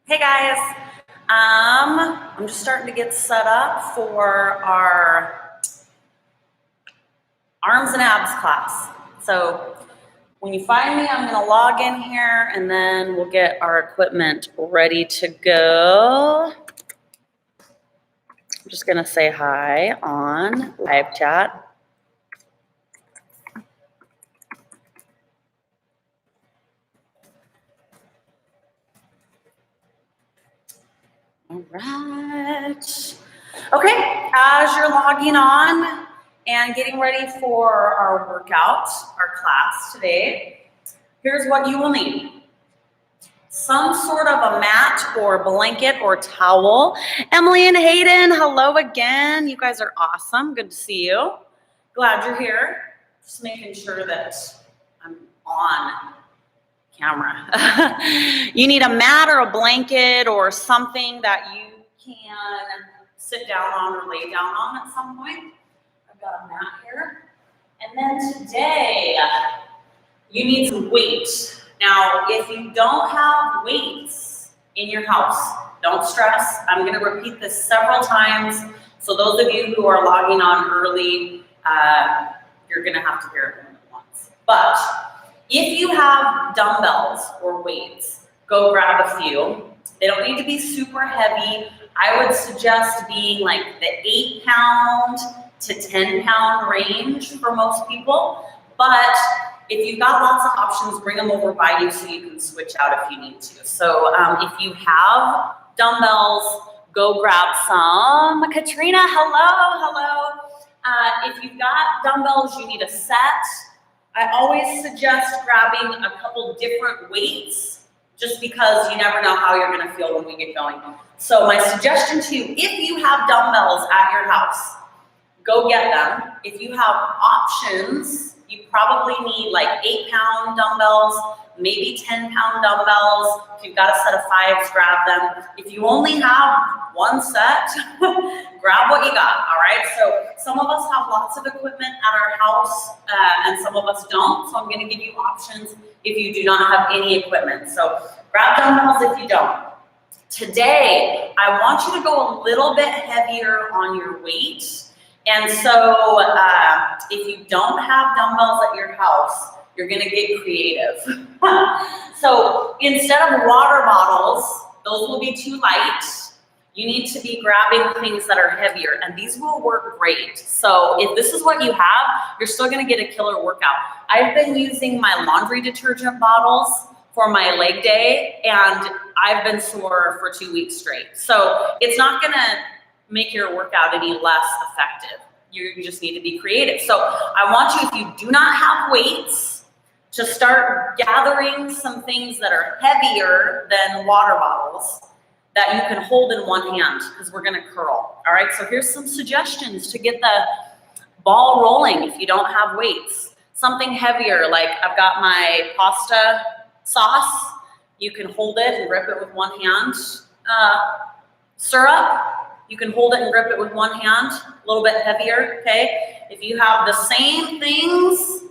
Hey guys, I'm just starting to get set up for our arms and abs class. So when you find me, I'm gonna log in here and then we'll get our equipment ready to go. I'm just gonna say hi on live chat. All right. Okay, as you're logging on and getting ready for our workout, our class today, here's what you will need. Some sort of a mat or blanket or towel. Emily and Hayden, hello again. You guys are awesome. Good to see you. Glad you're here. Just making sure that I'm on camera. You need a mat or a blanket or something that you can sit down on or lay down on at some point. I've got a mat here. And then today, you need some weight. Now, if you don't have weights in your house, don't stress. I'm going to repeat this several times. So those of you who are logging on early, you're going to have to hear it more than once. But if you have dumbbells or weights, go grab a few. They don't need to be super heavy. I would suggest being like the 8-pound to 10-pound range for most people. But if you've got lots of options, bring them over by you so you can switch out if you need to. So if you have dumbbells, go grab some. Katrina, hello. If you've got dumbbells, you need a set. I always suggest grabbing a couple different weights just because you never know how you're going to feel when we get going. So my suggestion to you, if you have dumbbells at your house, go get them. If you have options, you probably need like 8-pound dumbbells, maybe 10-pound dumbbells. If you've got a set of 5s, grab them. If you only have one set, grab what you got, all right? So some of us have lots of equipment at our house and some of us don't. So I'm gonna give you options if you do not have any equipment. So grab dumbbells if you don't. Today, I want you to go a little bit heavier on your weight. And so if you don't have dumbbells at your house, you're gonna get creative. So instead of water bottles, those will be too light. You need to be grabbing things that are heavier, and these will work great. So if this is what you have, you're still gonna get a killer workout. I've been using my laundry detergent bottles for my leg day, and I've been sore for 2 weeks straight. So it's not gonna make your workout any less effective. You just need to be creative. So I want you, if you do not have weights, to start gathering some things that are heavier than water bottles that you can hold in one hand, because we're gonna curl. All right, so here's some suggestions to get the ball rolling if you don't have weights. Something heavier, like I've got my pasta sauce. You can hold it and grip it with one hand. Syrup, you can hold it and grip it with one hand, a little bit heavier, okay? If you have the same things,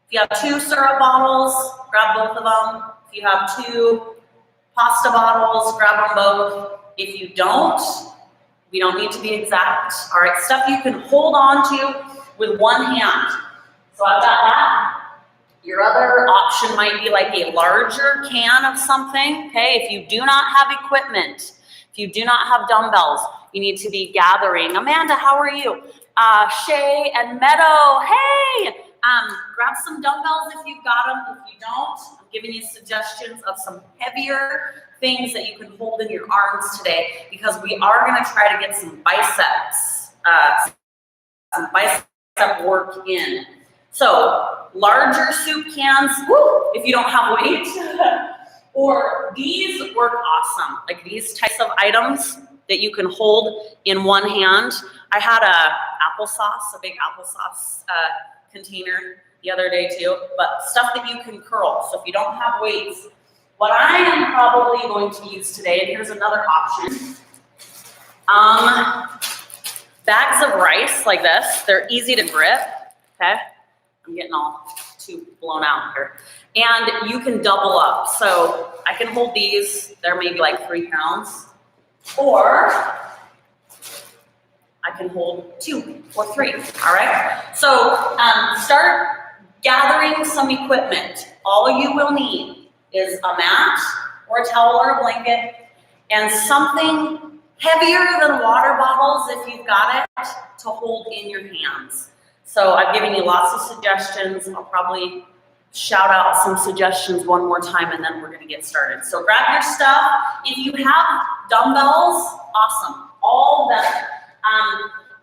if you have 2 syrup bottles, grab both of them. If you have 2 pasta bottles, grab them both. If you don't, we don't need to be exact. All right, stuff you can hold on to with one hand. So I've got that. Your other option might be like a larger can of something, okay? If you do not have equipment, if you do not have dumbbells, you need to be gathering. Amanda, how are you? Shay and Meadow, hey! Grab some dumbbells if you've got them. If you don't, I'm giving you suggestions of some heavier things that you can hold in your arms today, because we are gonna try to get some biceps work in. So larger soup cans, if you don't have weight, or these work awesome. Like these types of items that you can hold in one hand. I had a big applesauce container the other day too, but stuff that you can curl. So if you don't have weights, what I am probably going to use today, and here's another option, bags of rice like this. They're easy to grip, okay? I'm getting all too blown out here. And you can double up. So I can hold these, they're maybe like 3 pounds, or I can hold 2 or 3, all right? So start gathering some equipment. All you will need is a mat or a towel or a blanket and something heavier than water bottles if you've got it to hold in your hands. So I've given you lots of suggestions. I'll probably shout out some suggestions one more time and then we're gonna get started. So grab your stuff. If you have dumbbells, awesome, all better.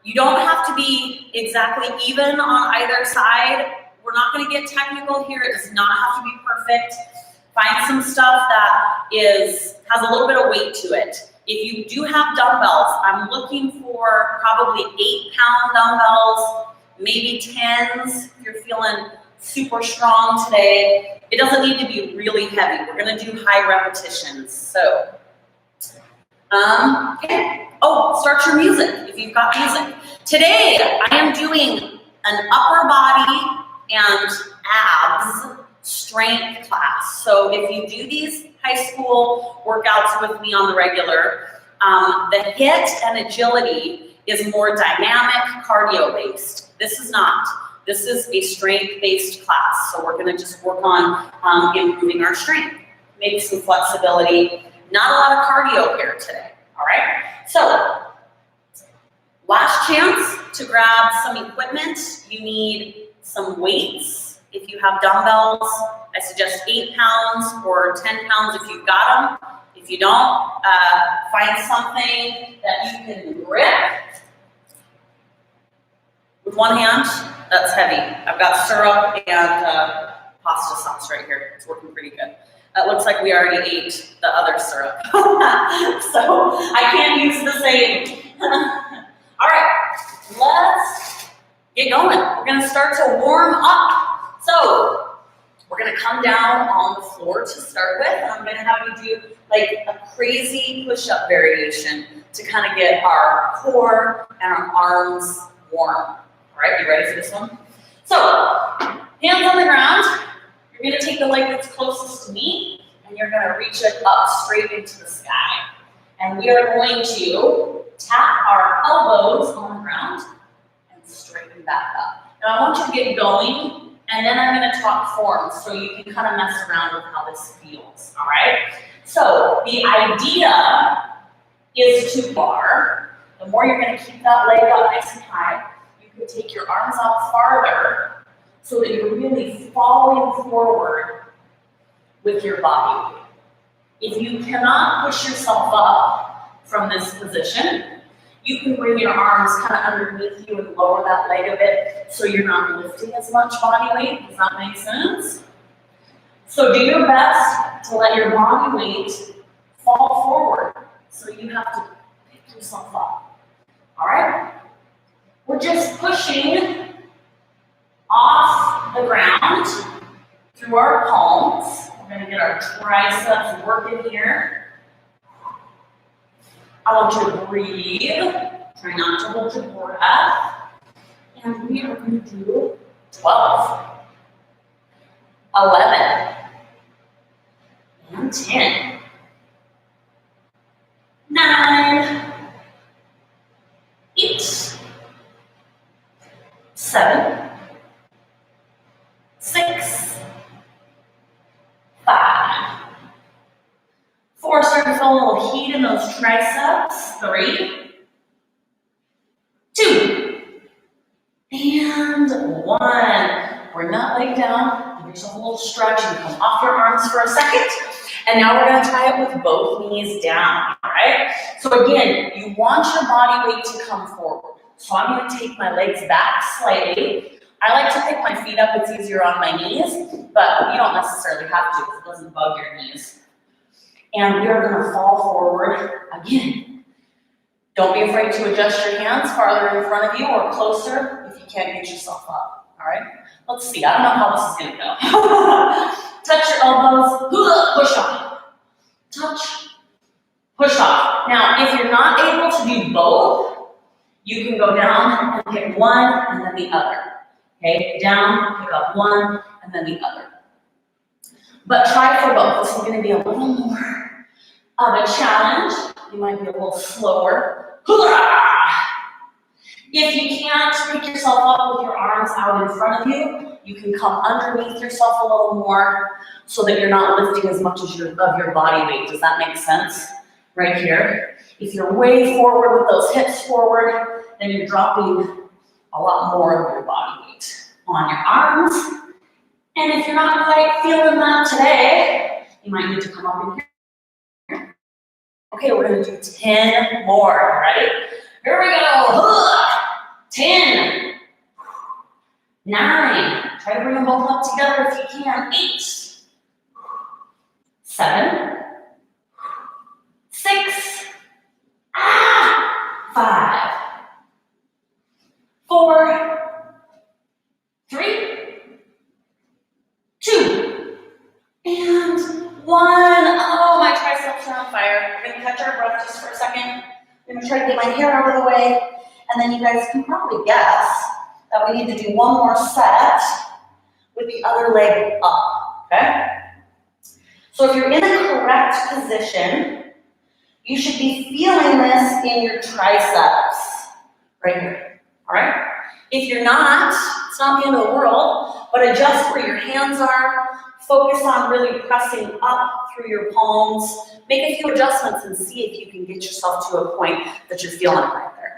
You don't have to be exactly even on either side. We're not gonna get technical here. It does not have to be perfect. Find some stuff that has a little bit of weight to it. If you do have dumbbells, I'm looking for probably 8-pound dumbbells, maybe 10s if you're feeling super strong today. It doesn't need to be really heavy. We're gonna do high repetitions. So, okay. Oh, start your music if you've got music. Today, I am doing an upper body and abs strength class. So if you do these high school workouts with me on the regular, the HIIT and agility is more dynamic, cardio-based. This is not. This is a strength-based class. So we're gonna just work on improving our strength, maybe some flexibility. Not a lot of cardio here today, all right? So, last chance to grab some equipment. You need some weights. If you have dumbbells, I suggest 8 pounds or 10 pounds if you've got them. If you don't, find something that you can grip with one hand. That's heavy. I've got syrup and pasta sauce right here. It's working pretty good. It looks like we already ate the other syrup. So I can't use the same. All right, let's get going. We're gonna start to warm up. So we're gonna come down on the floor to start with, and I'm gonna have you do like a crazy push-up variation to kind of get our core and our arms warm. All right, you ready for this one? So, hands on the ground. You're gonna take the leg that's closest to me, and you're gonna reach it up straight into the sky. And we are going to tap our elbows on the ground and straighten back up. Now I want you to get going, and then I'm gonna talk forms so you can kind of mess around with how this feels, all right? So the idea is to bar. The more you're gonna keep that leg up nice and high, you can take your arms out farther so that you're really falling forward with your body weight. If you cannot push yourself up from this position, you can bring your arms kind of underneath you and lower that leg a bit so you're not lifting as much body weight. Does that make sense? So do your best to let your body weight fall forward so you have to pick yourself up. All right? We're just pushing off the ground through our palms. We're going to get our triceps working here. I want you to breathe. Try not to hold your breath. And we are going to do 12, 11, and 10, 9, 8, 7, 6, 5, 4, starting to feel a little heat in those triceps. 3, 2, and 1. Bring that leg down, give yourself a little stretch and come off your arms for a second. And now we're gonna try it with both knees down, all right? So again, you want your body weight to come forward. So I'm gonna take my legs back slightly. I like to pick my feet up, it's easier on my knees, but you don't necessarily have to if it doesn't bug your knees. And we are gonna fall forward again. Don't be afraid to adjust your hands farther in front of you or closer if you can't get yourself up, all right? Let's see, I don't know how this is gonna go. Touch your elbows, push off. Touch, push off. Now, if you're not able to do both, you can go down and pick one and then the other. Okay, down, pick up one, and then the other. But try for both. This is going to be a little more of a challenge. You might be a little slower. If you can't pick yourself up with your arms out in front of you, you can come underneath yourself a little more so that you're not lifting as much as of your body weight. Does that make sense? Right here. If you're way forward with those hips forward, then you're dropping a lot more of your body weight on your arms. And if you're not quite feeling that today, you might need to come up in here. Okay, we're going to do 10 more, right? Here we go. 10, 9, try to bring them both up together if you can. 8, 7, 6, 5, 4, 3, 2, and 1. Oh, my triceps are on fire. We're going to catch our breath just for a second. I'm going to try to get my hair out of the way. And then you guys can probably guess that we need to do one more set with the other leg up, okay? So if you're in the correct position, you should be feeling this in your triceps, right here, all right? If you're not, it's not the end of the world, but adjust where your hands are, focus on really pressing up through your palms, make a few adjustments and see if you can get yourself to a point that you're feeling right there.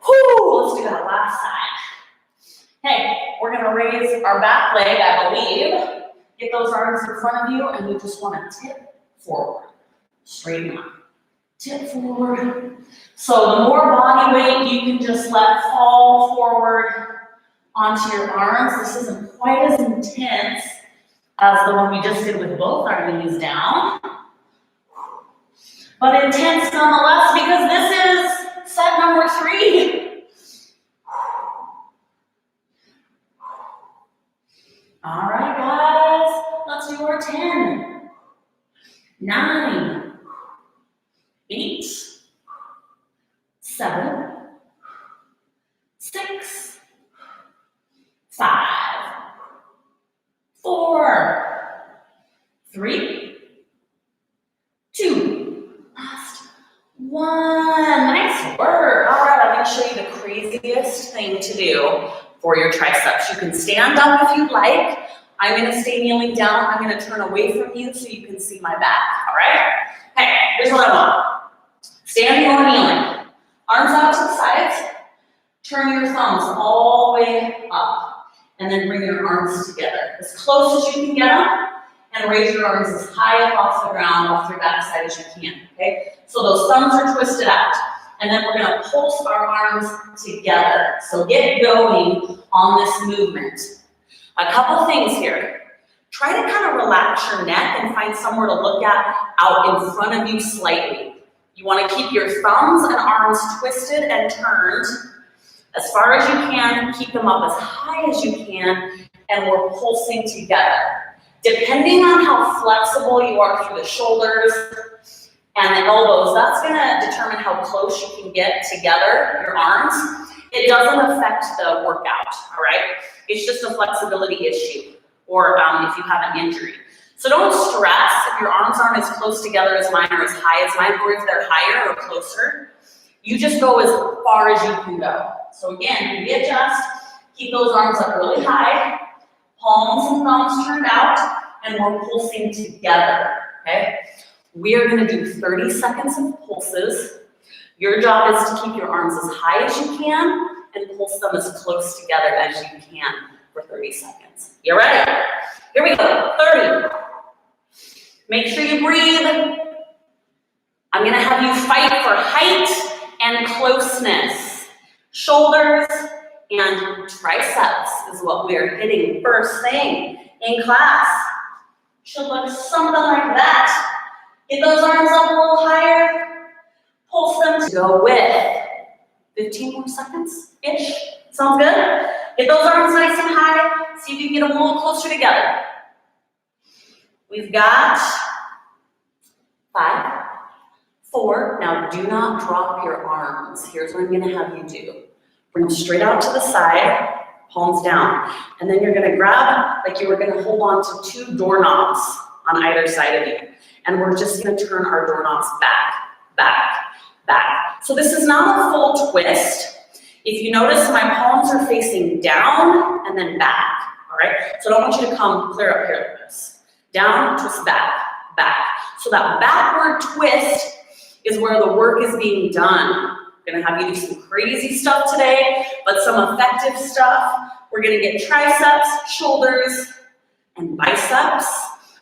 Whew, let's do that last side. Hey, we're gonna raise our back leg, I believe. Get those arms in front of you, and you just wanna tip forward. Straighten up. Tip forward. So the more body weight you can just let fall forward onto your arms. This isn't quite as intense as the one we just did with both our knees down. But intense nonetheless, because this is set number 3. All right, guys, let's do our 10, 9, 8, 7, 6, 5, 4, 3, 2, last 1. Nice work. All right, I'm going to show you the craziest thing to do for your triceps. You can stand up if you'd like. I'm going to stay kneeling down. I'm going to turn away from you so you can see my back, all right? Hey, here's what I want. Standing or kneeling. Arms out to the sides. Turn your thumbs all the way up. And then bring your arms together. As close as you can get them. And raise your arms as high up off the ground, off your backside as you can, okay? So those thumbs are twisted out. And then we're going to pulse our arms together. So get going on this movement. A couple things here. Try to kind of relax your neck and find somewhere to look at out in front of you slightly. You want to keep your thumbs and arms twisted and turned as far as you can. Keep them up as high as you can, and we're pulsing together. Depending on how flexible you are through the shoulders and the elbows, that's going to determine how close you can get together, your arms. It doesn't affect the workout, all right? It's just a flexibility issue, or if you have an injury. So don't stress if your arms aren't as close together as mine or as high as mine, or if they're higher or closer. You just go as far as you can go. So again, readjust, keep those arms up really high, palms and thumbs turned out, and we're pulsing together, okay? We are gonna do 30 seconds of pulses. Your job is to keep your arms as high as you can and pulse them as close together as you can for 30 seconds. You ready? Here we go, 30. Make sure you breathe. I'm gonna have you fight for height and closeness. Shoulders and triceps is what we're hitting first thing in class. Should look something like that. Get those arms up a little higher. Pulse them to go with 15 more seconds-ish. Sounds good? Get those arms nice and high. See if you can get them a little closer together. We've got 5, 4. Now do not drop your arms. Here's what I'm gonna have you do. Bring them straight out to the side. palms down. And then you're gonna grab, like you were gonna hold on to 2 doorknobs on either side of you. And we're just gonna turn our doorknobs back, back, back. So this is not a full twist. If you notice, my palms are facing down and then back, all right? So I don't want you to come clear up here like this. Down, twist back, back. So that backward twist is where the work is being done. We're gonna have you do some crazy stuff today, but some effective stuff. We're gonna get triceps, shoulders, and biceps.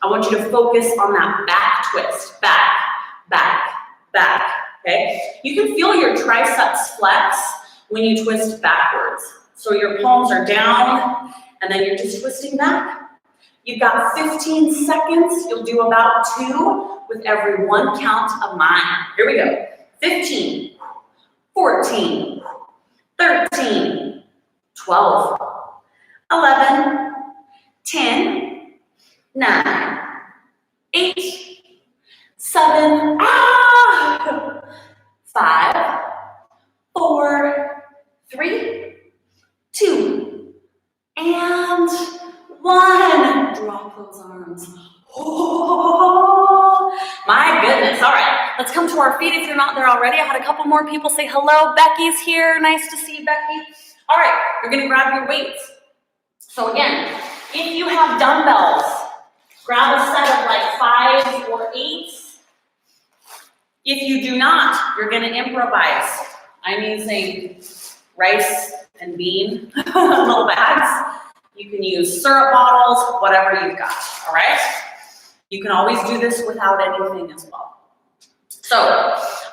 I want you to focus on that back twist, back, back, back, okay? You can feel your triceps flex when you twist backwards. So your palms are down, and then you're just twisting back. You've got 15 seconds. You'll do about 2 with every 1 count of mine. Here we go. 15, 14, 13, 12, 11, 10, 9, 8, 7, 5, 4, 3, 2, and 1. Drop those arms. Oh, my goodness. All right, let's come to our feet if you're not there already. I had a couple more people say hello. Becky's here. Nice to see you, Becky. All right, you're going to grab your weights. So again, if you have dumbbells, grab a set of like 5s or 8s. If you do not, you're going to improvise. I'm using rice and bean little bags. You can use syrup bottles, whatever you've got, all right? You can always do this without anything as well. So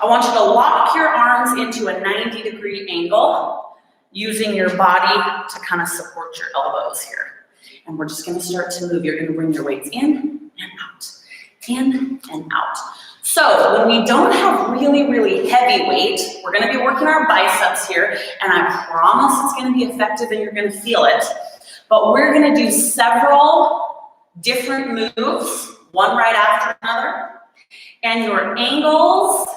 I want you to lock your arms into a 90-degree angle using your body to kind of support your elbows here. And we're just gonna start to move. You're gonna bring your weights in and out, in and out. So when we don't have really, really heavy weight, we're gonna be working our biceps here, and I promise it's gonna be effective and you're gonna feel it. But we're gonna do several different moves, one right after another. And your angles,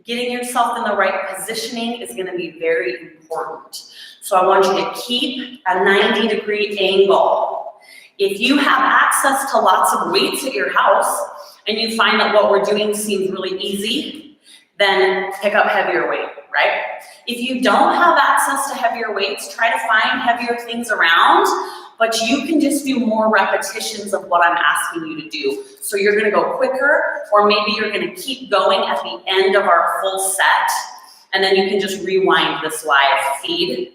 getting yourself in the right positioning is gonna be very important. So I want you to keep a 90-degree angle. If you have access to lots of weights at your house and you find that what we're doing seems really easy, then pick up heavier weight, right? If you don't have access to heavier weights, try to find heavier things around, but you can just do more repetitions of what I'm asking you to do. So you're gonna go quicker, or maybe you're gonna keep going at the end of our full set, and then you can just rewind this live feed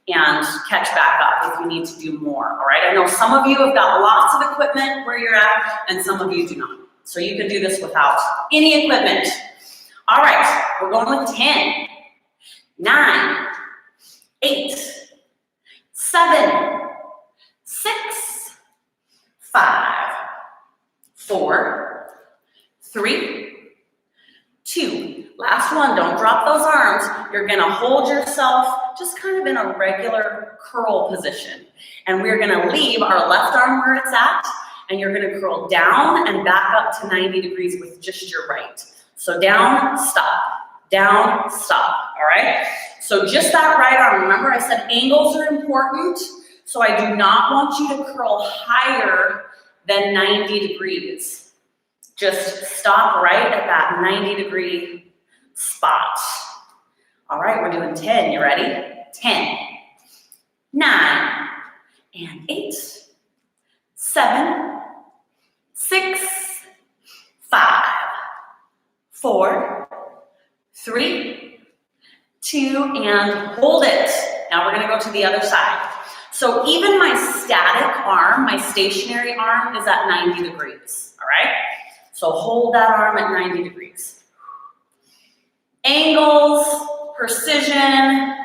and catch back up if you need to do more, all right? I know some of you have got lots of equipment where you're at, and some of you do not. So you can do this without any equipment. All right, we're going with 10, 9, 8, 7, 6, 5, 4, 3, 2. Last one, don't drop those arms. You're gonna hold yourself just kind of in a regular curl position. And we're gonna leave our left arm where it's at, and you're gonna curl down and back up to 90 degrees with just your right. So down, stop, all right? So just that right arm. Remember I said angles are important, so I do not want you to curl higher than 90 degrees. Just stop right at that 90-degree spot. All right, we're doing 10, you ready? 10, 9, and 8, 7, 6, 5, 4, 3, 2, and hold it. Now we're gonna go to the other side. So even my static arm, my stationary arm is at 90 degrees, all right? So hold that arm at 90 degrees. Angles, precision,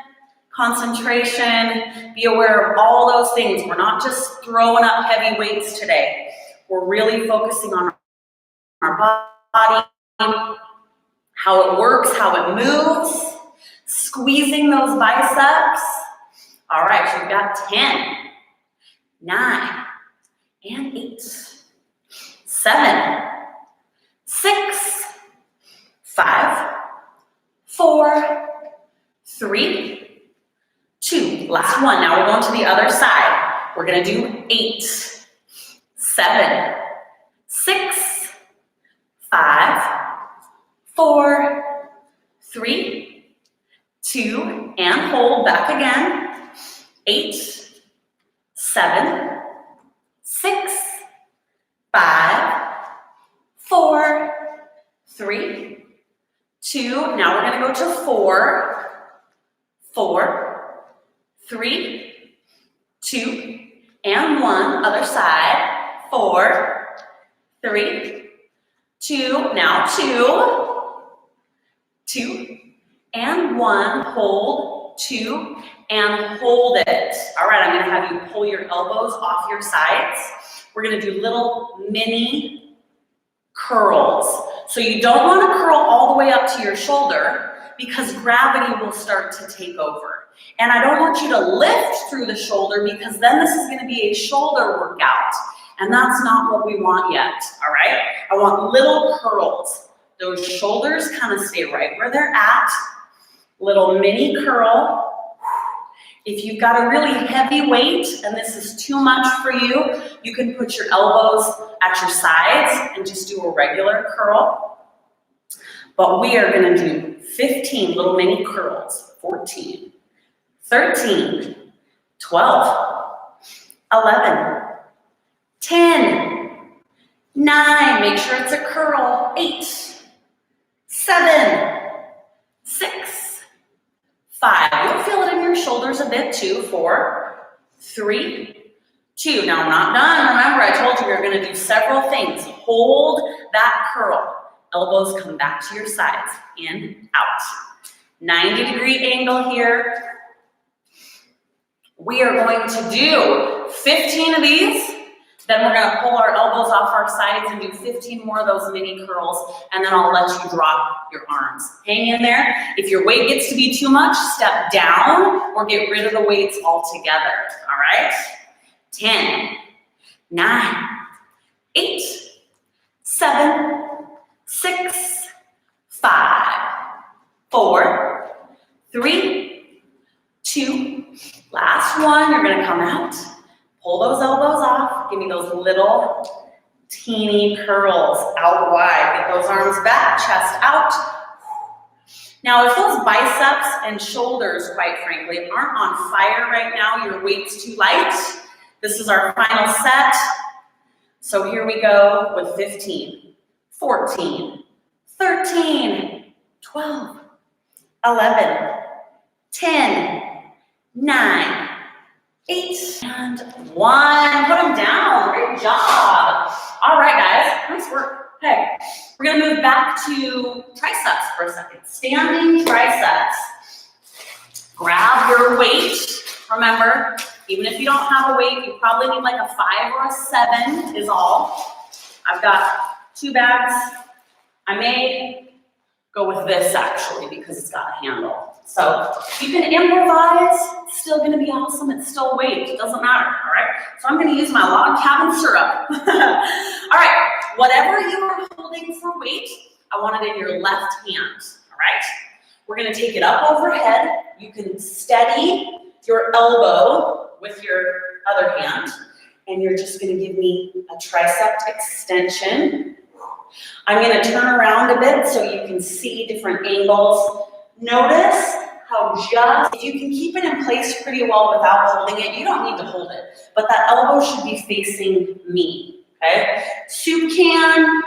concentration, be aware of all those things. We're not just throwing up heavy weights today. We're really focusing on our body, how it works, how it moves, squeezing those biceps. All right, so we've got 10, 9, and 8, 7, 6, 5, 4, 3, 2. Last one. Now we're going to the other gonna do 8, 7, 6, 5, 4, 3, 2, and hold back again. 8, 7, 6, 5, 4, 3, 2. Now we're gonna go to 4, 4, 3, 2, and 1. Other side. 4, 3, 2. Now 2, 2, and 1. Hold. 2, and hold it. All right, I'm gonna have you pull your elbows off your sides. We're gonna do little mini curls. So you don't wanna curl all the way up to your shoulder because gravity will start to take over. And I don't want you to lift through the shoulder because then this is gonna be a shoulder workout. And that's not what we want yet, all right? I want little curls. Those shoulders kind of stay right where they're at. Little mini curl. If you've got a really heavy weight and this is too much for you, you can put your elbows at your sides and just do a regular curl. But we are gonna do 15 little mini curls. 14, 13, 12, 11, 10, 9, make sure it's a curl. 8, 7, 6, 5. You'll feel it in your shoulders a bit too. 4, 3, 2. Now I'm not done. Remember, I told you we were going to do several things. Hold that curl. Elbows come back to your sides. In, out. 90-degree angle here. We are going to do 15 of these. Then we're going to pull our elbows off our sides and do 15 more of those mini curls, and then I'll let you drop your arms. Hang in there. If your weight gets to be too much, step down or get rid of the weights altogether, all right? 10, 9, 8, 7, 6, 5, 4, 3, 2, last one. You're going to come out. Pull those elbows off. Give me those little teeny curls out wide. Get those arms back, chest out. Now, if those biceps and shoulders, quite frankly, aren't on fire right now, your weight's too light, this is our final set. So here we go with 15, 14, 13, 12, 11, 10, 9, 8, and 1. Put them down. Great job. All right, guys. Nice work. Okay. We're going to move back to triceps for a second. Standing triceps. Grab your weight. Remember, even if you don't have a weight, you probably need like a 5 or a 7 is all. I've got 2 bags. I may go with this actually because it's got a handle. So you can improvise, it's still gonna be awesome, it's still weight, it doesn't matter, all right? So I'm gonna use my log cabin syrup. All right, whatever you are holding for weight, I want it in your left hand, all right? We're gonna take it up overhead. You can steady your elbow with your other hand, and you're just gonna give me a tricep extension. I'm gonna turn around a bit so you can see different angles. Notice how if you can keep it in place pretty well without holding it, you don't need to hold it, but that elbow should be facing me, okay? Soup can,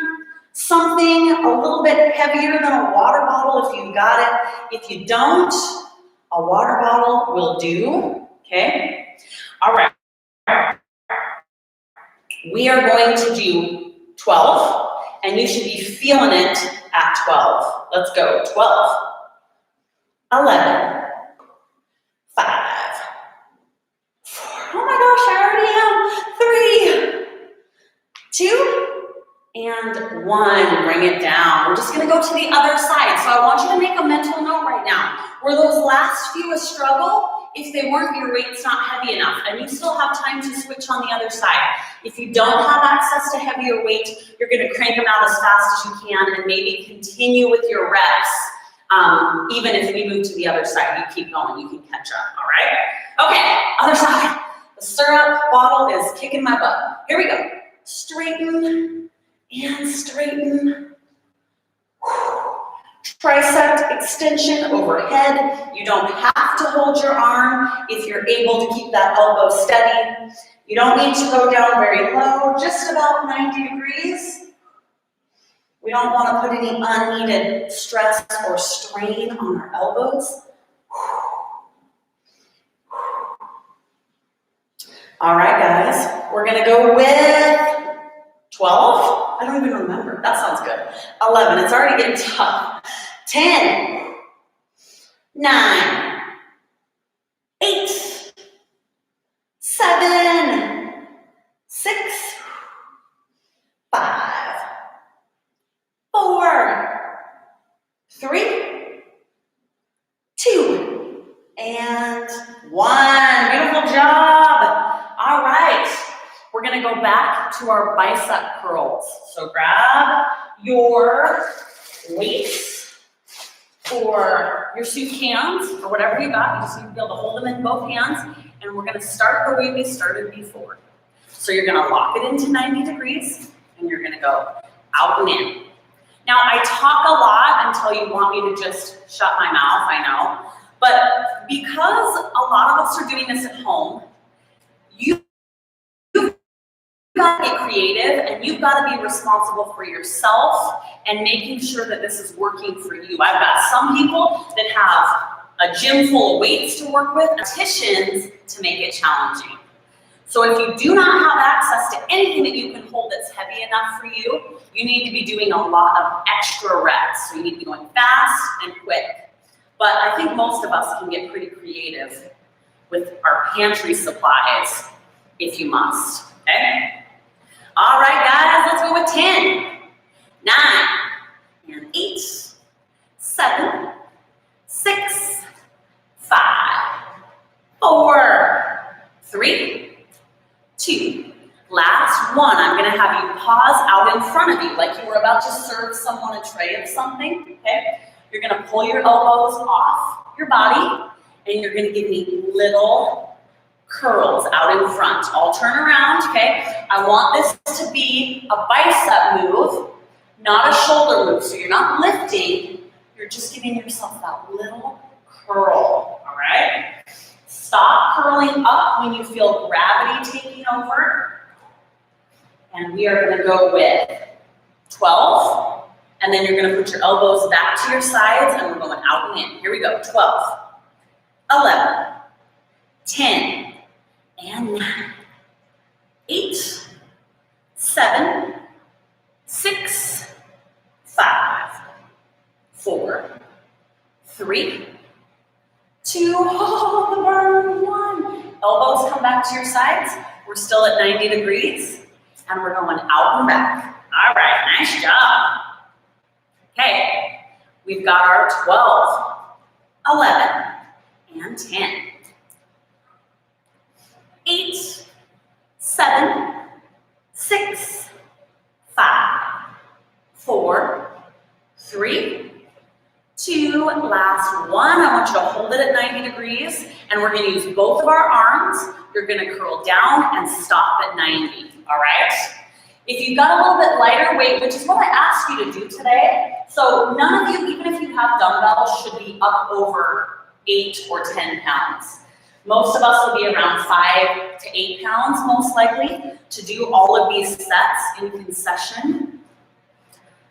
something a little bit heavier than a water bottle if you got it. If you don't, a water bottle will do, okay? All right. We are going to do 12, and you should be feeling it at 12. Let's go. 12, 11, 5, 4. Oh my gosh, I already am. 3, 2, and 1. Bring it down. We're just going to go to the other side. So I want you to make a mental note right now. Were those last few a struggle? If they weren't, your weight's not heavy enough, and you still have time to switch on the other side. If you don't have access to heavier weight, you're going to crank them out as fast as you can and maybe continue with your reps. Even if we move to the other side, you keep going, you can catch up, all right? Okay, other side. The syrup bottle is kicking my butt. Here we go. Straighten and straighten. Tricep extension overhead. You don't have to hold your arm if you're able to keep that elbow steady. You don't need to go down very low, just about 90 degrees. We don't want to put any unneeded stress or strain on our elbows. All right, guys, we're gonna go with 12. I don't even remember. That sounds good. 11. It's already getting tough. 10, 9, 8, 7, 6, 5, 4, 3, 2, and 1. Beautiful job. All right, we're gonna go back to our bicep curls. So grab your weights or your soup cans or whatever you got. You just need to be able to hold them in both hands, and we're gonna start the way we started before. So you're gonna lock it into 90 degrees, and you're gonna go out and in. Now, I talk a lot until you want me to just shut my mouth, I know. But because a lot of us are doing this at home, you've got to get creative and you've got to be responsible for yourself and making sure that this is working for you. I've got some people that have a gym full of weights to work with, competitions to make it challenging. So if you do not have access to anything that you can hold that's heavy enough for you, you need to be doing a lot of extra reps. So you need to be going fast and quick. But I think most of us can get pretty creative with our pantry supplies, if you must, okay? All right, guys, let's go with 10, 9, and 8, 7, 6, 5, 4, 3, 2, last one. I'm gonna have you pause out in front of you like you were about to serve someone a tray of something, okay? You're gonna pull your elbows off your body and you're gonna give me little curls out in front. I'll turn around, okay? I want this to be a bicep move, not a shoulder move. So you're not lifting, you're just giving yourself that little curl, all right? Stop curling up when you feel gravity taking over. And we are gonna go with 12. And then you're gonna put your elbows back to your sides and we're going out and in. Here we go, 12, 11, 10, and 9, 8, 7, 6, 5, 4, 3, 2, hold the burn, 1. Elbows come back to your sides. We're still at 90 degrees and we're going out and back. All right, nice job. Okay, we've got our 12, 11, and 10. 8, 7, 6, 5, 4, 3, 2, last one. I want you to hold it at 90 degrees, and we're gonna use both of our arms. You're gonna curl down and stop at 90, all right? If you've got a little bit lighter weight, which is what I asked you to do today, so none of you, even if you have dumbbells, should be up over 8 or 10 pounds. Most of us will be around 5 to 8 pounds, most likely, to do all of these sets in concession.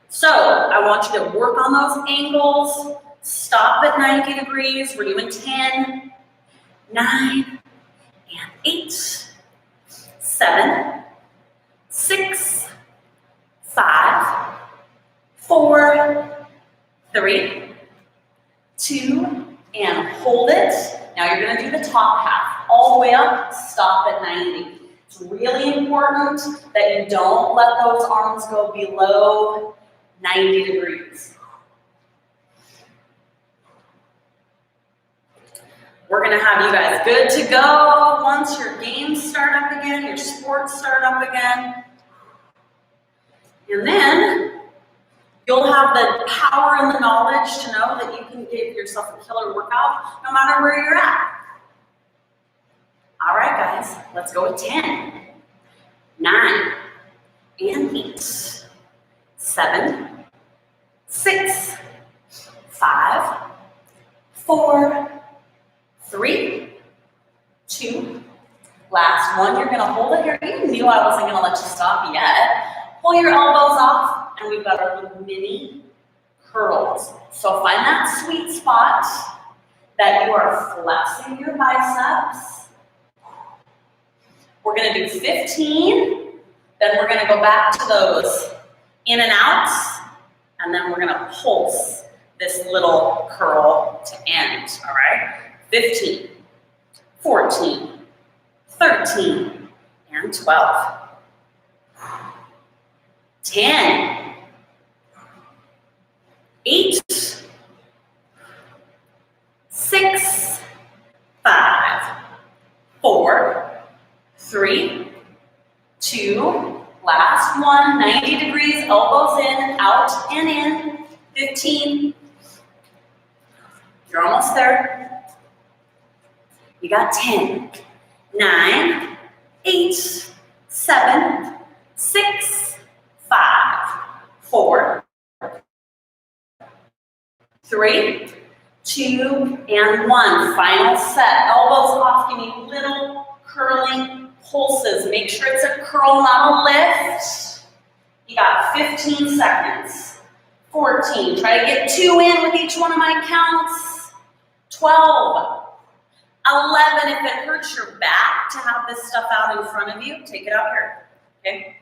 So I want you to work on those angles, stop at 90 degrees. We're doing 10, 9, and 8, 7, 6, 5, 4, 3, 2, and hold it. Now you're gonna do the top half, all the way up, stop at 90. It's really important that you don't let those arms go below 90 degrees. We're gonna have you guys good to go once your games start up again, your sports start up again. And then you'll have the power and the knowledge to know that you can give yourself a killer workout no matter where you're at. All right, guys, let's go with 10, 9, and 8, 7, 6, 5, 4, 3, 2, last one. You're gonna hold it here. You knew I wasn't gonna let you stop yet. Pull your elbows off, and we've got our little mini curls. So find that sweet spot that you are flexing your biceps. We're gonna do 15, then we're gonna go back to those in and outs, and then we're gonna pulse this little curl to end, all right? 15, 14, 13, and 12. 10, 8, 6, 5, 4, 3, 2, last one, 90 degrees, elbows in, out and in, 15. You're almost there. You got 10, 9, 8, 7, 6, 5, 4, 3, 2, and 1. Final set. Elbows off. Give me little curling pulses. Make sure it's a curl, not a lift. You got 15 seconds. 14. Try to get 2 in with each one of my counts. 12. 11. If it hurts your back to have this stuff out in front of you, take it out here. Okay?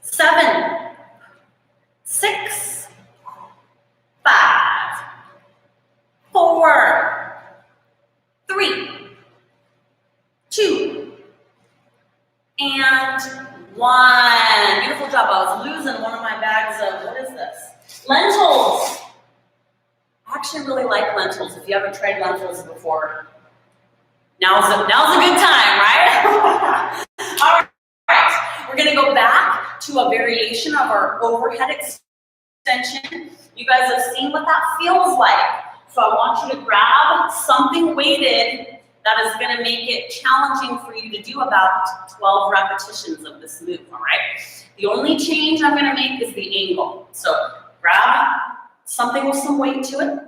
7, 6, 5, 4, 3, 2, and 1. Beautiful job. I was losing one of my bags of, what is this? Lentils. I actually really like lentils. If you haven't tried lentils before, now's a good time, right? All right, we're gonna go back to a variation of our overhead extension. You guys have seen what that feels like. So I want you to grab something weighted that is gonna make it challenging for you to do about 12 repetitions of this move, all right? The only change I'm gonna make is the angle. So grab something with some weight to it.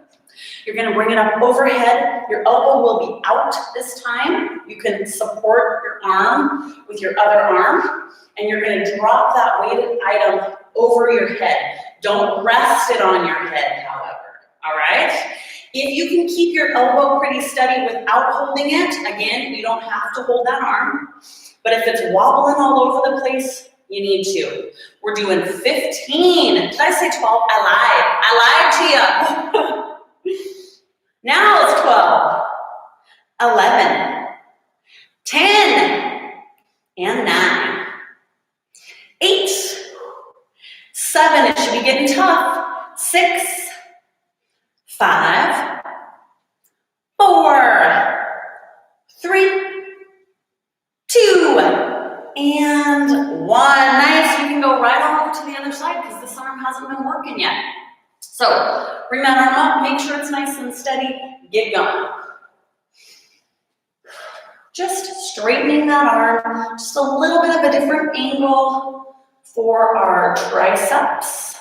You're gonna bring it up overhead. Your elbow will be out this time. You can support your arm with your other arm, and you're gonna drop that weighted item over your head. Don't rest it on your head, however, all right? If you can keep your elbow pretty steady without holding it, again, you don't have to hold that arm, but if it's wobbling all over the place, you need to. We're doing 15. Did I say 12? I lied to you. Now it's 12, 11, 10, and 9, 8, 7, it should be getting tough, 6, 5, 4, 3, 2, and 1. Nice, you can go right on over to the other side because this arm hasn't been working yet. So bring that arm up, make sure it's nice and steady, get going. Just straightening that arm, just a little bit of a different angle for our triceps.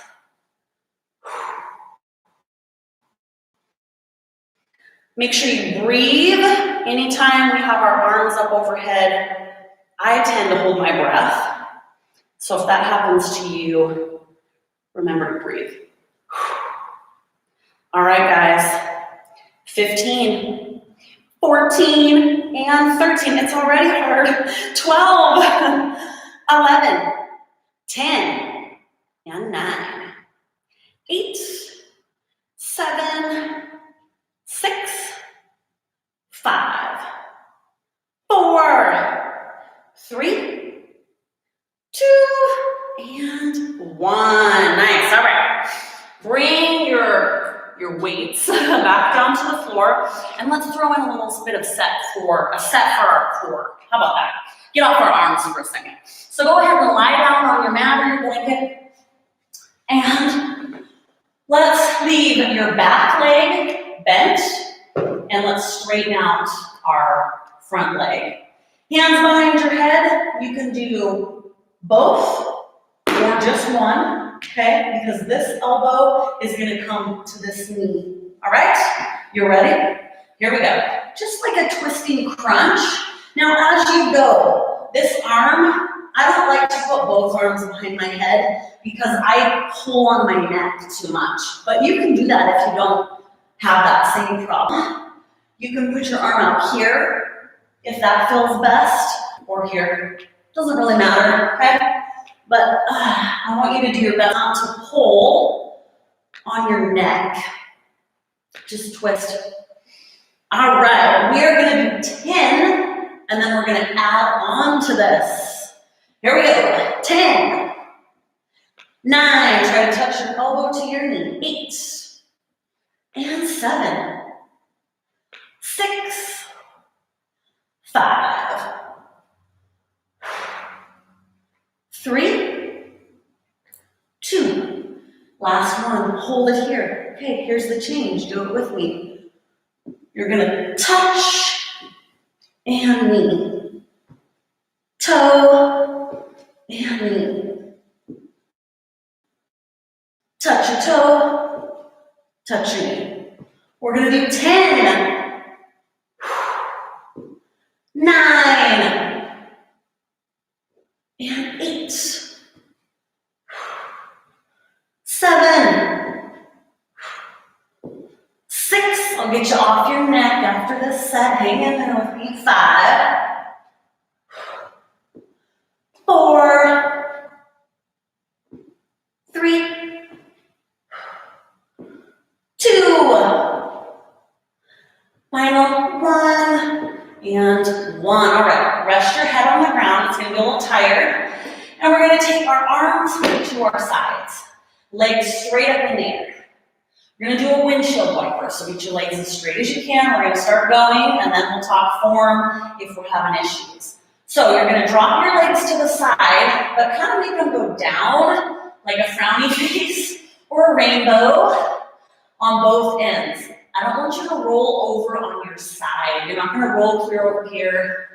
Make sure you breathe. Anytime we have our arms up overhead, I tend to hold my breath. So if that happens to you, remember to breathe. All right, guys, 15, 14, and 13. It's already hard. 12, 11, 10, and 9, 8, 7, 6, 5, 4, 3, 2, and 1. Nice, all right. Bring your weights back down to the floor, and let's throw in a little bit of set for our core. How about that? Get off our arms for a second. So go ahead and lie down on your mat or your blanket, and let's leave your back leg bent and let's straighten out our front leg. Hands behind your head. You can do both or just one, okay? Because this elbow is gonna come to this knee, all right? You ready? Here we go. Just like a twisting crunch. Now as you go, this arm, I don't like to put both arms behind my head because I pull on my neck too much. But you can do that if you don't have that same problem. You can put your arm out here if that feels best, or here. Doesn't really matter, okay? But I want you to do your best not to pull on your neck. Just twist. All right, we are gonna do 10, and then we're gonna add on to this. Here we go, 10, 9, try to touch your elbow to your knee, 8, and 7, 6, 5, 3, 2, last one, hold it here. Okay, here's the change, do it with me. You're gonna touch and knee, toe and knee, touch your toe, touch your knee. We're gonna do 10, 9, and 8, 7, 6, I'll get you off your neck after this set, hang in there with me, 5, 4, 3, 2, final 1, and 1. All right, rest your head on the ground, it's gonna be a little tired. And we're gonna take our arms to our sides, legs straight up in the air. We're gonna do a windshield wiper, so get your legs as straight as you can. We're gonna start going, and then we'll talk form if we're having issues. So you're gonna drop your legs to the side, but kind of make them go down, like a frowny face, or a rainbow on both ends. I don't want you to roll over on your side. You're not gonna roll clear over here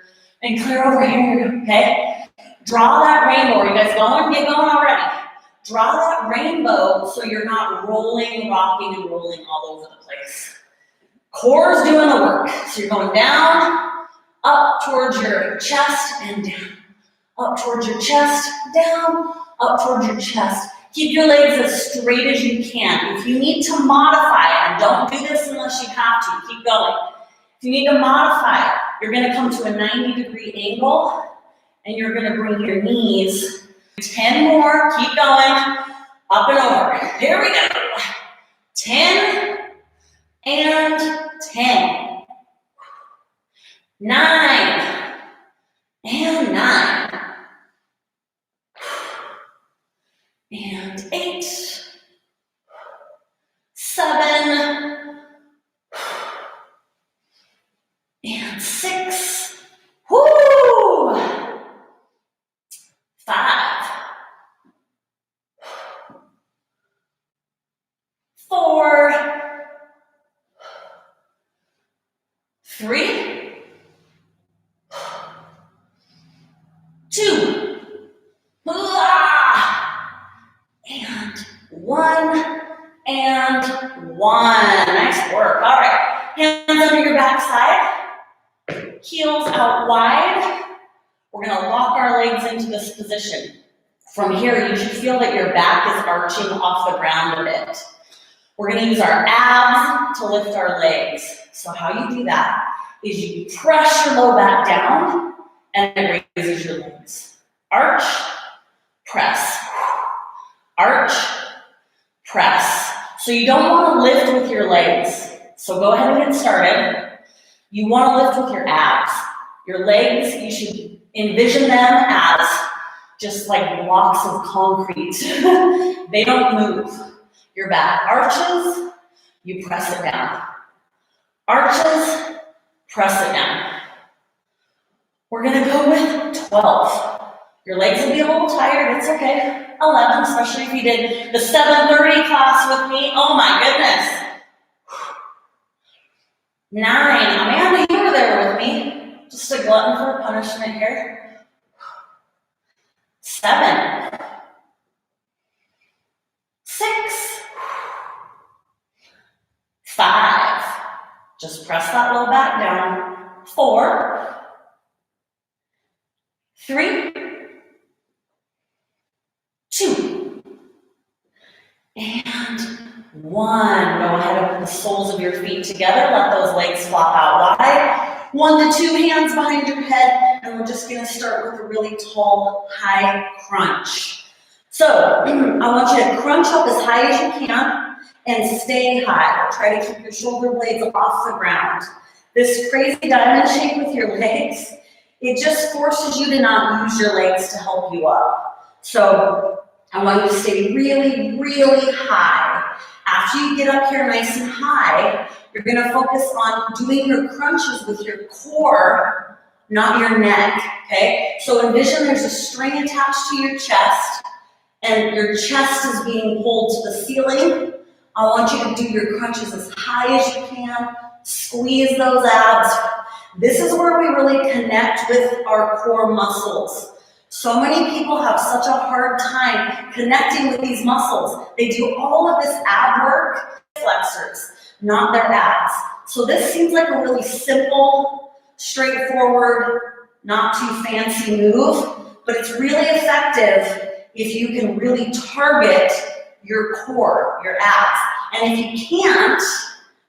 and clear over here, okay? Draw that rainbow. Are you guys going? Get going already. Draw that rainbow so you're not rolling, rocking, and rolling all over the place. Core's doing the work. So you're going down, up towards your chest, and down. Up towards your chest, down, up towards your chest. Keep your legs as straight as you can. If you need to modify, and don't do this unless you have to, keep going. If you need to modify, you're gonna come to a 90-degree angle, and you're gonna bring your knees 10 more, keep going, up and over. Here we go. 10 and 10. 9 and 9. And 8. 7. And 6. Woo! 5. 4. 3. 2. And 1. And 1. Nice work. All right. Hands under your backside. Heels out wide. We're going to lock our legs into this position. From here, you should feel that your back is arching off the ground a bit. We're going to use our abs to lift our legs. So how you do that is you press your low back down and it raises your legs. Arch, press. Arch, press. So you don't want to lift with your legs. So go ahead and get started. You want to lift with your abs. Your legs, you should envision them as just like blocks of concrete. They don't move. Your back arches, you press it down. Arches, press it down. We're gonna go with 12. Your legs will be a little tired, it's okay. 11, especially if you did the 7:30 class with me. Oh my goodness. 9. Amanda, you were there with me. Just a glutton for punishment here. 7. 6. 5. Just press that low back down. 4. 3. 2. And 1. Go ahead and put the soles of your feet together. Let those legs flop out wide. 1 to 2 hands behind your head. And we're just going to start with a really tall, high crunch. So I want you to crunch up as high as you can and stay high. Try to keep your shoulder blades off the ground. This crazy diamond shape with your legs, it just forces you to not use your legs to help you up. So I want you to stay really, really high. After you get up here nice and high, you're going to focus on doing your crunches with your core, not your neck, okay? So envision there's a string attached to your chest, and your chest is being pulled to the ceiling. I want you to do your crunches as high as you can. Squeeze those abs. This is where we really connect with our core muscles. So many people have such a hard time connecting with these muscles. They do all of this ab work, flexors, not their abs. So this seems like a really simple, straightforward, not too fancy move, but it's really effective if you can really target your core, your abs. And if you can't,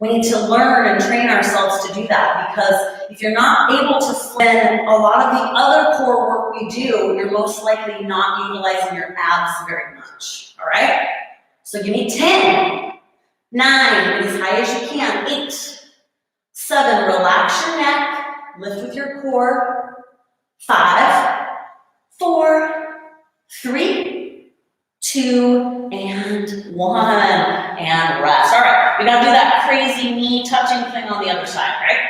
we need to learn and train ourselves to do that, because if you're not able to, then a lot of the other core work we do, you're most likely not utilizing your abs very much, all right? So give me 10, 9, as high as you can, 8, 7, relax your neck, lift with your core, 5, 4, 3, 2, and 1, and rest. All right, we gotta do that crazy knee touching thing on the other side, right?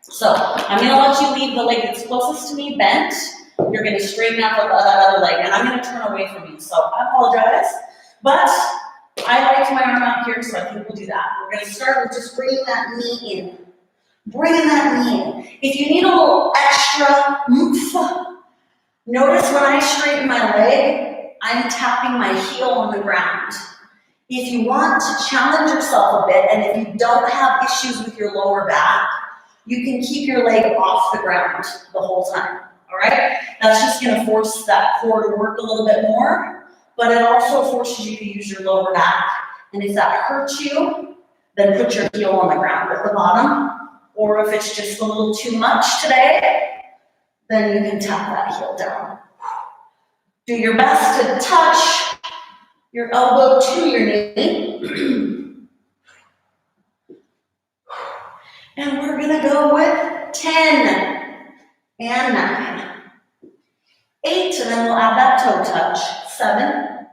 So I'm gonna let you leave the leg that's closest to me bent. You're gonna straighten out the other leg, and I'm gonna turn away from you. So I apologize, but I like my arm out here, so I think we'll do that. We're gonna start with just bringing that knee in. Bringing that knee in. If you need a little extra oomph, notice when I straighten my leg, I'm tapping my heel on the ground. If you want to challenge yourself a bit, and if you don't have issues with your lower back, you can keep your leg off the ground the whole time, all right? That's just gonna force that core to work a little bit more, but it also forces you to use your lower back. And if that hurts you, then put your heel on the ground at the bottom, or if it's just a little too much today, then you can tap that heel down. Do your best to touch your elbow to your knee. And we're gonna go with 10 and 9. 8, and then we'll add that toe touch. 7,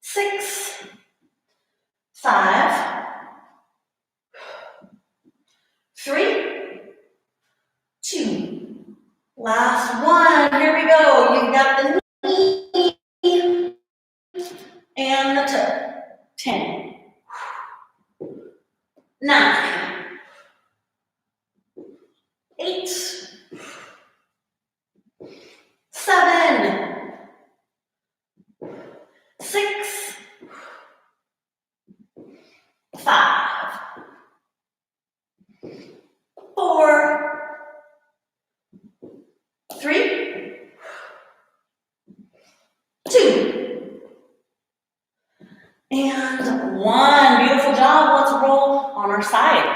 6, 5, 3, 2. Last one, here we go. You've got the knee and the toe. 10, 9, 8, 7, 6, 5, 4, 3, 2, and 1. Beautiful job. Let's roll on our side.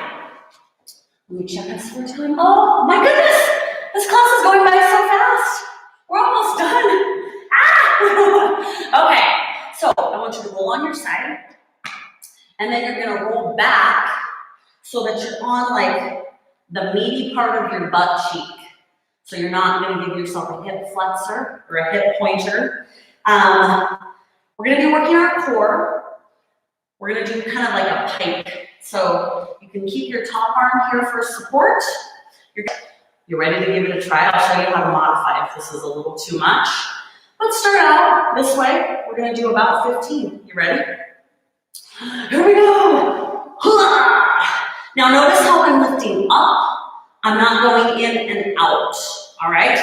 Let me check this for time. Oh my goodness! This class is going by so fast. We're almost done. Ah! Okay, so I want you to roll on your side, and then you're gonna roll back so that you're on like the meaty part of your butt cheek. So you're not gonna give yourself a hip flexor or a hip pointer. We're gonna be working our core. We're gonna do kind of like a pike. So you can keep your top arm here for support. You're ready to give it a try. I'll show you how to modify if this is a little too much. Let's start out this way. We're gonna do about 15. You ready? Here we go. Now notice how I'm lifting up. I'm not going in and out, all right?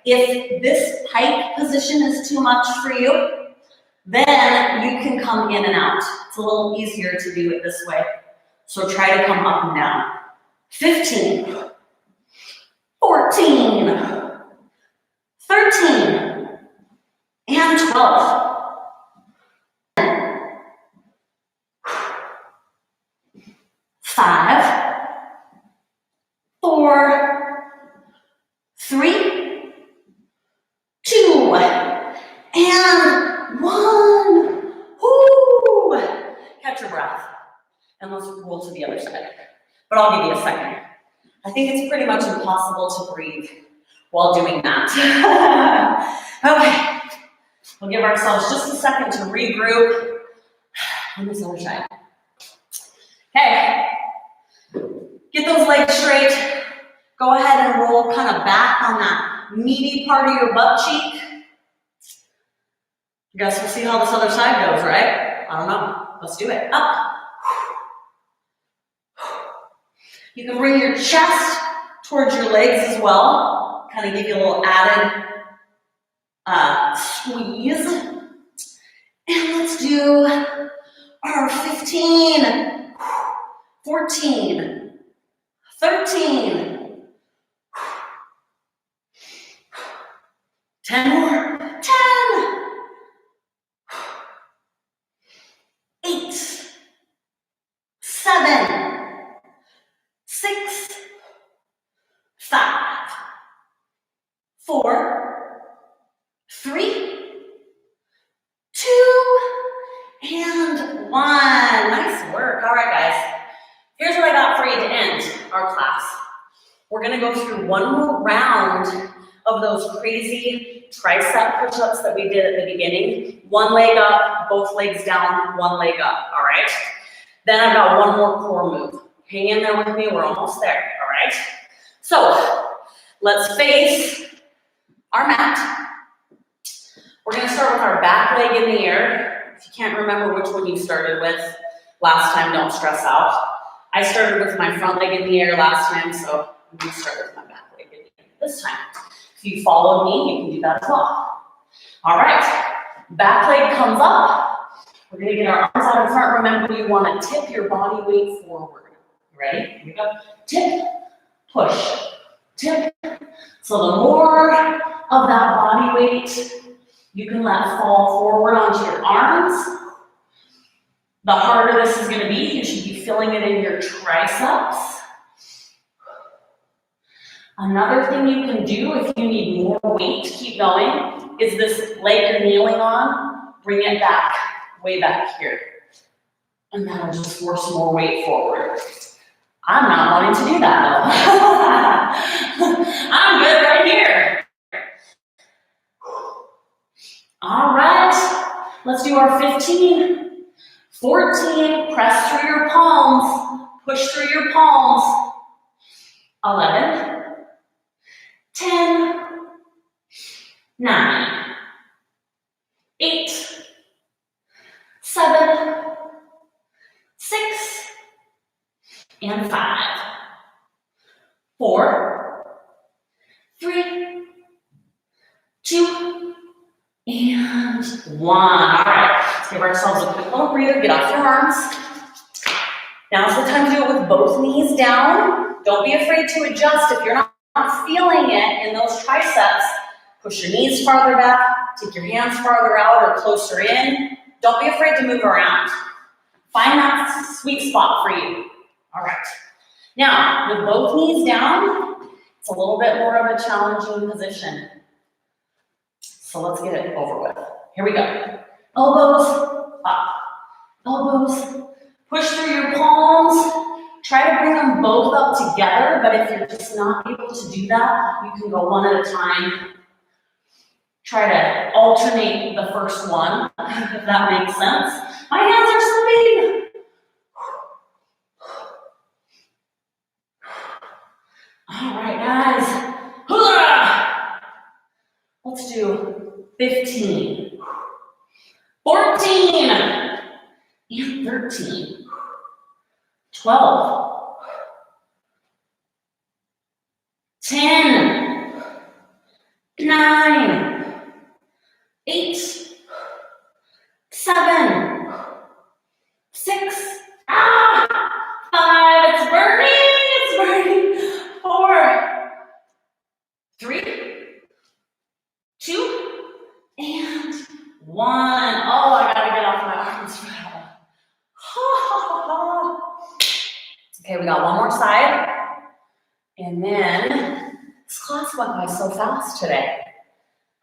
If this pike position is too much for you, then you can come in and out. It's a little easier to do it this way. So try to come up and down. 15, 14, 13, and 12. 5, 4, 3, 2, and 1. Woo! Catch your breath. And let's roll to the other side. But I'll give you a second. I think it's pretty much impossible to breathe while doing that. Okay. We'll give ourselves just a second to regroup on this other side. Okay. Get those legs straight. Go ahead and roll kind of back on that meaty part of your butt cheek. I guess we'll see how this other side goes, right? I don't know. Let's do it. Up. You can bring your chest towards your legs as well. Kind of give you a little added squeeze. And let's do our 15, 14, 13, 10 more, 10, 8, 7, 6, 5, 4, 3, 2, and 1. Nice work. All right, guys. Here's what I got for you to end our class. We're going to go through one more round of those crazy tricep push-ups that we did at the beginning. One leg up, both legs down, one leg up, all right? Then I've got one more core move. Hang in there with me, we're almost there, all right? So, let's face our mat. We're gonna start with our back leg in the air. If you can't remember which one you started with last time, don't stress out. I started with my front leg in the air last time, so I'm gonna start with my back leg in the air this time. If you followed me, you can do that as well. All right, back leg comes up. We're gonna get our arms out in front. Remember, you wanna tip your body weight forward. Ready? Here we go. Tip, push, tip. So the more of that body weight you can let fall forward onto your arms, the harder this is going to be. You should be feeling it in your triceps. Another thing you can do if you need more weight to keep going is this leg you're kneeling on, bring it back, way back here. And that'll just force more weight forward. I'm not wanting to do that though. I'm good right here. All right, let's do our 15, 14, press through your palms, push through your palms. 11, 10, 9, 8, 7, 6, and 5, 4, 3, 2, and 1. All right, let's give ourselves a quick little breather. Get off your arms. Now's the time to do it with both knees down. Don't be afraid to adjust. If you're not feeling it in those triceps, push your knees farther back, take your hands farther out or closer in. Don't be afraid to move around. Find that sweet spot for you. All right. Now, with both knees down, it's a little bit more of a challenging position. So let's get it over with. Here we go. Elbows up. Elbows. Push through your palms. Try to bring them both up together, but if you're just not able to do that, you can go one at a time. Try to alternate the first one, if that makes sense. My hands are slipping. All right, guys. Let's do 15, 14, and 13, 12, 10, 9, 8, 7, 6, 5, it's burning, 4, 3, 2, and 1. Oh, I gotta get off my arms for that one. Okay, we got one more side. And then, this class went by so fast today.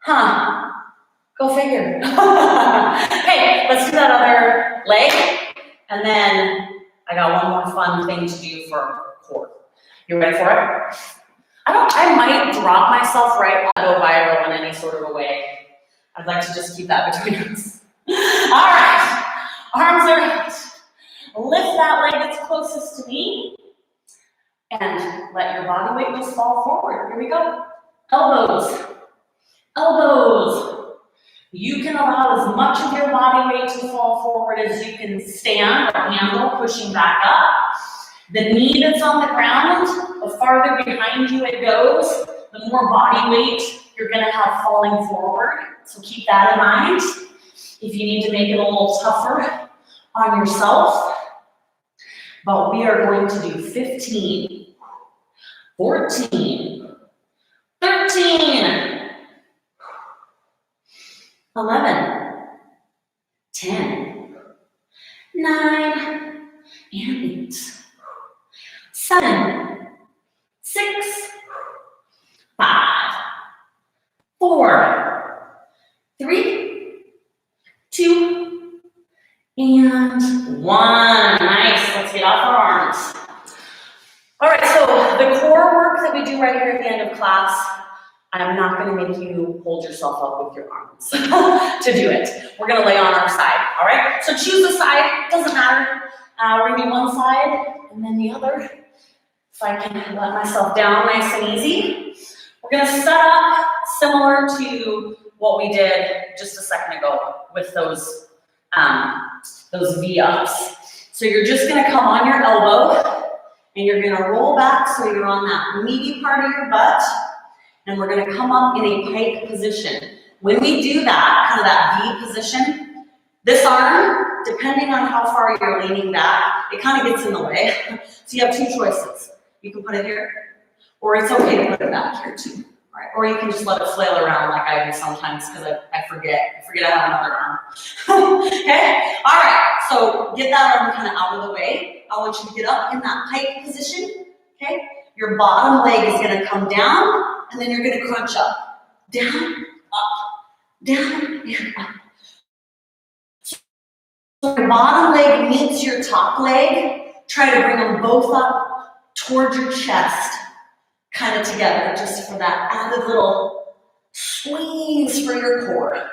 Go figure. Hey, let's do that other leg. And then I got one more fun thing to do for core. You ready for it? I might drop myself right on go viral in any sort of a way. I'd like to just keep that between us. All right, arms are out. Lift that leg that's closest to me. And let your body weight just fall forward. Here we go. Elbows. Elbows. You can allow as much of your body weight to fall forward as you can stand or handle, pushing back up. The knee that's on the ground, the farther behind you it goes, the more body weight you're going to have falling forward. So keep that in mind. If you need to make it a little tougher on yourself. But we are going to do 15, 14, 13, 11, 10, 9, and 8, 7, 6, 5, 4, 3, 2, and 1. Nice. Let's get off our arms. All right, so the core work that we do right here at the end of class, I'm not going to make you hold yourself up with your arms to do it. We're going to lay on our side, all right? So choose a side. Doesn't matter. We're going to do one side and then the other. If I can let myself down nice and easy. We're going to set up similar to what we did just a second ago with those V-ups. So you're just going to come on your elbow and you're going to roll back so you're on that meaty part of your butt. And we're going to come up in a pike position. When we do that, kind of that V position, this arm, depending on how far you're leaning back, it kind of gets in the way. So you have two choices. You can put it here, or it's okay to put it back here too. Right? Or you can just let it flail around like I do sometimes because I forget I have another arm. Okay? All right, so get that arm kind of out of the way. I want you to get up in that pike position. Okay? Your bottom leg is going to come down, and then you're going to crunch up. Down, up, down, and up. So your bottom leg meets your top leg. Try to bring them both up towards your chest. Kind of together, just for that added little squeeze for your core.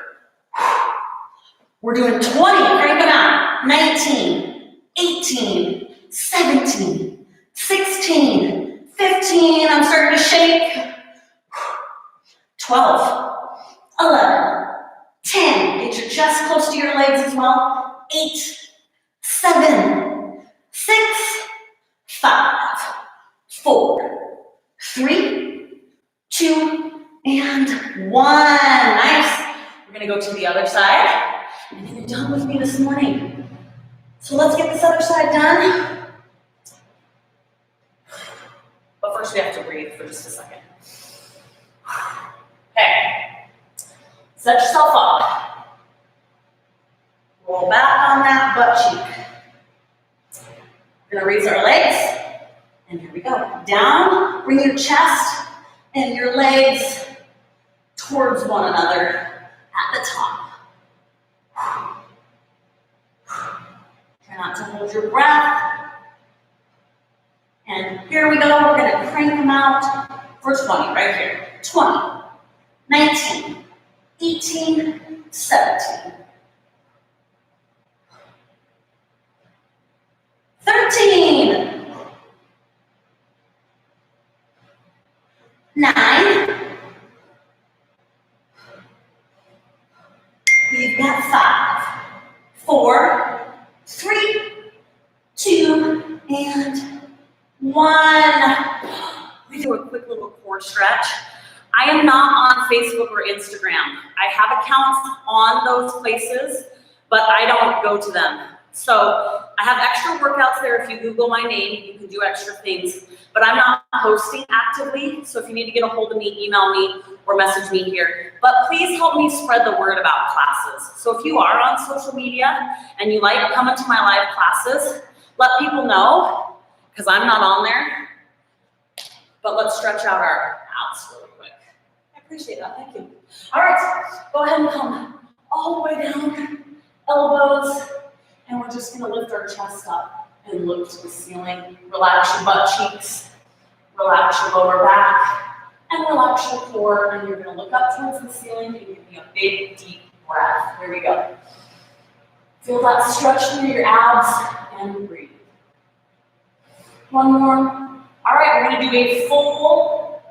We're doing 20, crank them out. 19, 18, 17, 16, 15, I'm starting to shake. 12, 11, 10, get your chest close to your legs as well. 8, 7, 6, 5, 4, 3, 2, and 1. Nice. We're going to go to the other side. And you're done with me this morning. So let's get this other side done. But first we have to breathe for just a second. Okay. Set yourself up. Roll back on that butt cheek. We're going to raise our legs. And here we go. Down, bring your chest and your legs towards one another at the top. Try not to hold your breath. And here we go. We're going to crank them out for 20 right here. 20, 19, 18, 17, 13, 9, we've got 5, 4, 3, 2, and 1. We do a quick little core for stretch. I am not on Facebook or Instagram. I have accounts on those places, but I don't go to them. So I have extra workouts there. If you Google my name, you can do extra things, but I'm not posting actively. So if you need to get a hold of me, email me or message me here. But please help me spread the word about classes. So if you are on social media and you like coming to my live classes, let people know, because I'm not on there. But let's stretch out our abs really quick. I appreciate that, thank you. All right, go ahead and come all the way down, elbows, and we're just gonna lift our chest up and look to the ceiling. Relax your butt cheeks, relax your lower back, and relax your core, and you're gonna look up towards the ceiling and give me a big, deep breath. Here we go. Feel that stretch through your abs, and breathe. One more. All right, we're gonna do a full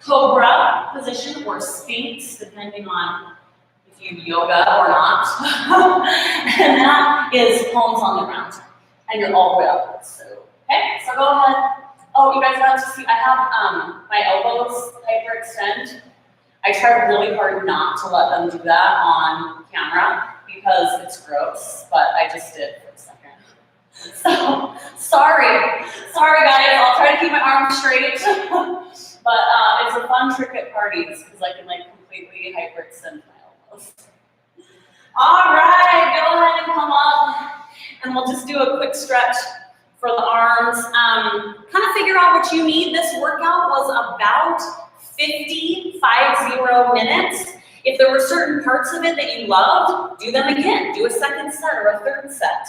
Cobra position or Sphinx, depending on if you yoga or not. And that is palms on the ground, and you're all the way up. So, okay, so go ahead. Oh, you guys got to see, I have my elbows hyperextend. I tried really hard not to let them do that on camera because it's gross, but I just did for a second. So, sorry guys, I'll try to keep my arms straight. But it's a fun trick at parties because I can like completely hyperextend my elbows. All right, go ahead and come up, and we'll just do a quick stretch for the arms. Kind of figure out what you need. This workout was about 50 minutes. If there were certain parts of it that you loved, do them again. Do a second set or a third set.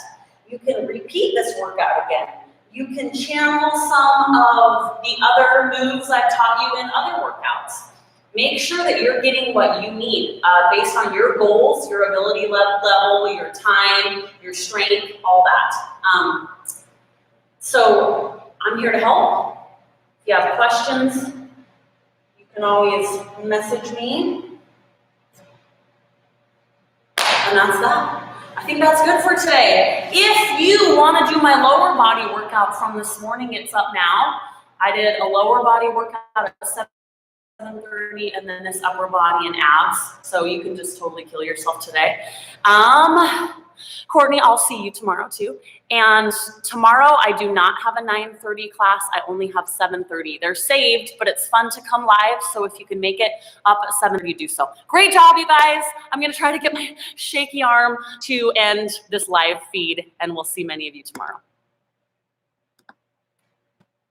You can repeat this workout again. You can channel some of the other moves I've taught you in other workouts. Make sure that you're getting what you need based on your goals, your ability level, your time, your strength, all that. So I'm here to help. If you have questions, you can always message me. And that's that. I think that's good for today. If you want to do my lower body workout from this morning, it's up now. I did a lower body workout at 7:30 and then this upper body and abs. So you can just totally kill yourself today. Courtney, I'll see you tomorrow too. And tomorrow I do not have a 9:30 class. I only have 7:30. They're saved, but it's fun to come live. So if you can make it up at 7, you do so. Great job, you guys. I'm going to try to get my shaky arm to end this live feed, and we'll see many of you tomorrow.